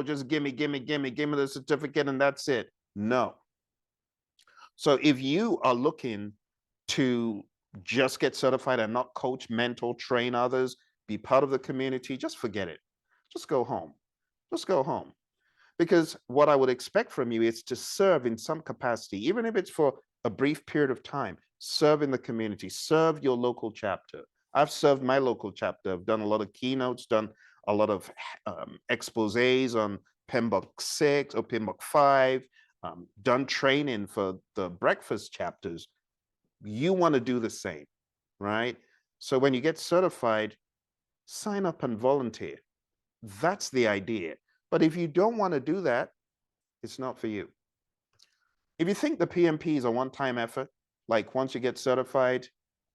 just give me the certificate and that's it. No. So if you are looking to just get certified and not coach, mentor, train others, be part of the community, just forget it. Just go home. Just go home. Because what I would expect from you is to serve in some capacity, even if it's for a brief period of time, serve in the community, serve your local chapter. I've served my local chapter. I've done a lot of keynotes, done a lot of exposés on PMBOK 6 or PMBOK 5, done training for the breakfast chapters. You want to do the same, right? So when you get certified, sign up and volunteer. That's the idea. But if you don't want to do that, it's not for you. If you think the PMP is a one-time effort, like once you get certified,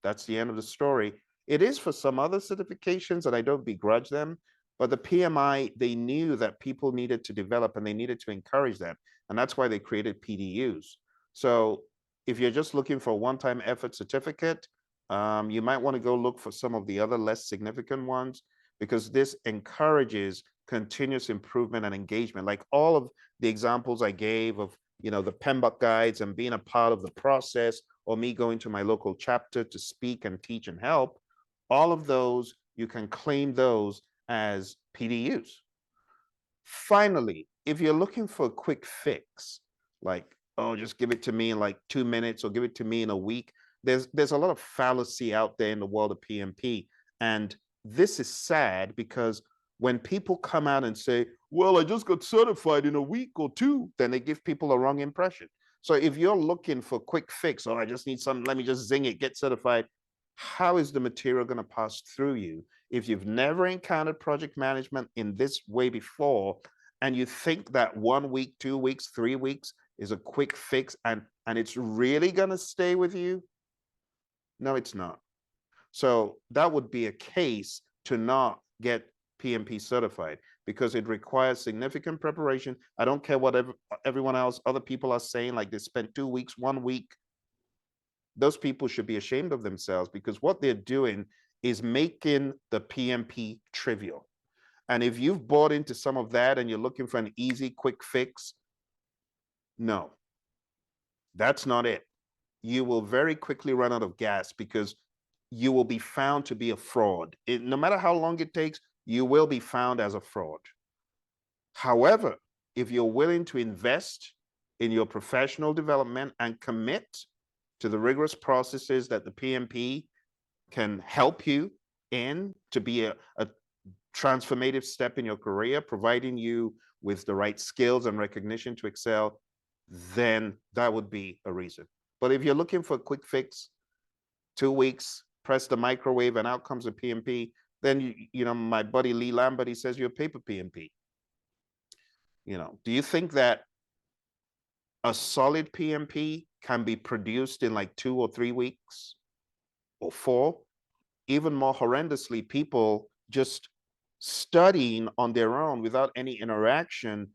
that's the end of the story. It is for some other certifications, and I don't begrudge them, but the PMI, they knew that people needed to develop and they needed to encourage them. And that's why they created PDUs. So if you're just looking for a one-time effort certificate, you might want to go look for some of the other less significant ones, because this encourages continuous improvement and engagement. Like all of the examples I gave of, the PMBOK guides and being a part of the process, or me going to my local chapter to speak and teach and help, all of those, you can claim those as PDUs. Finally, if you're looking for a quick fix, like, oh, just give it to me in like 2 minutes or give it to me in a week, there's a lot of fallacy out there in the world of PMP. And this is sad because when people come out and say, well, I just got certified in a week or two, then they give people a wrong impression. So if you're looking for a quick fix, or I just need something, let me just zing it, get certified, how is the material going to pass through you if you've never encountered project management in this way before, and you think that 1 week, 2 weeks, 3 weeks is a quick fix and it's really going to stay with you? No, it's not. So that would be a case to not get PMP certified, because it requires significant preparation. I don't care what everyone else, other people are saying, like they spent 2 weeks, 1 week. Those people should be ashamed of themselves, because what they're doing is making the PMP trivial. And if you've bought into some of that and you're looking for an easy, quick fix, no, that's not it. You will very quickly run out of gas, because you will be found to be a fraud. No matter how long it takes, you will be found as a fraud. However, if you're willing to invest in your professional development and commit to the rigorous processes that the PMP can help you in to be a transformative step in your career, providing you with the right skills and recognition to excel, then that would be a reason. But if you're looking for a quick fix, 2 weeks, press the microwave and out comes a PMP, then my buddy Lee Lambert, he says you're a paper PMP. Do you think that a solid PMP can be produced in like 2 or 3 weeks or 4? Even more horrendously, people just studying on their own without any interaction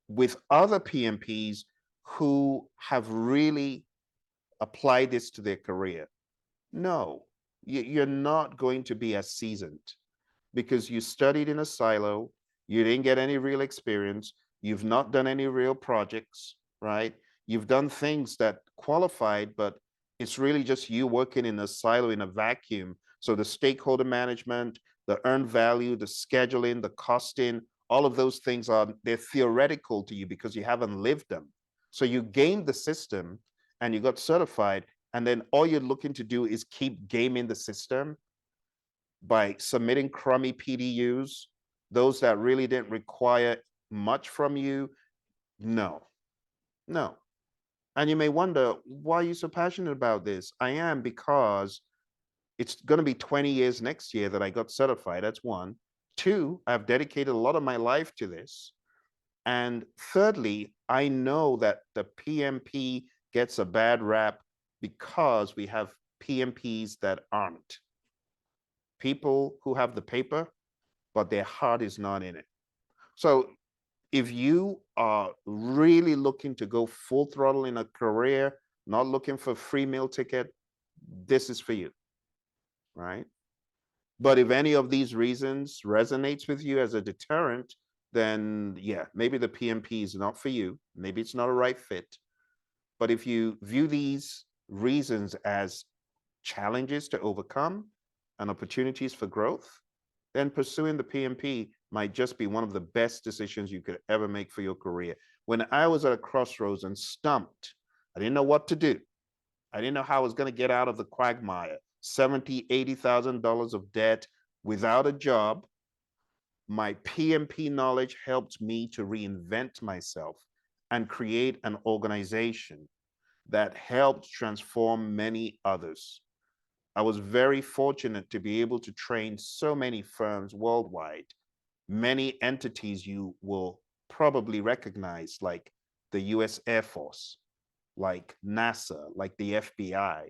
with other PMPs who have really applied this to their career. No, you're not going to be as seasoned, because you studied in a silo, you didn't get any real experience, you've not done any real projects, right? You've done things that qualified, but it's really just you working in a silo, in a vacuum. So the stakeholder management, the earned value, the scheduling, the costing, all of those things they're theoretical to you because you haven't lived them. So you gamed the system and you got certified, and then all you're looking to do is keep gaming the system by submitting crummy PDUs, those that really didn't require much from you. No, no. And you may wonder, why are you so passionate about this? I am, because it's going to be 20 years next year that I got certified. That's one. Two, I've dedicated a lot of my life to this. And thirdly, I know that the PMP gets a bad rap because we have PMPs that aren't. People who have the paper, but their heart is not in it. So if you are really looking to go full throttle in a career, not looking for a free meal ticket, this is for you, right? But if any of these reasons resonates with you as a deterrent, then yeah, maybe the PMP is not for you. Maybe it's not a right fit. But if you view these reasons as challenges to overcome and opportunities for growth, then pursuing the PMP might just be one of the best decisions you could ever make for your career. When I was at a crossroads and stumped, I didn't know what to do. I didn't know how I was going to get out of the quagmire, 70, $80,000 of debt without a job. My PMP knowledge helped me to reinvent myself and create an organization that helped transform many others. I was very fortunate to be able to train so many firms worldwide, many entities you will probably recognize, like the US Air Force, like NASA, like the FBI,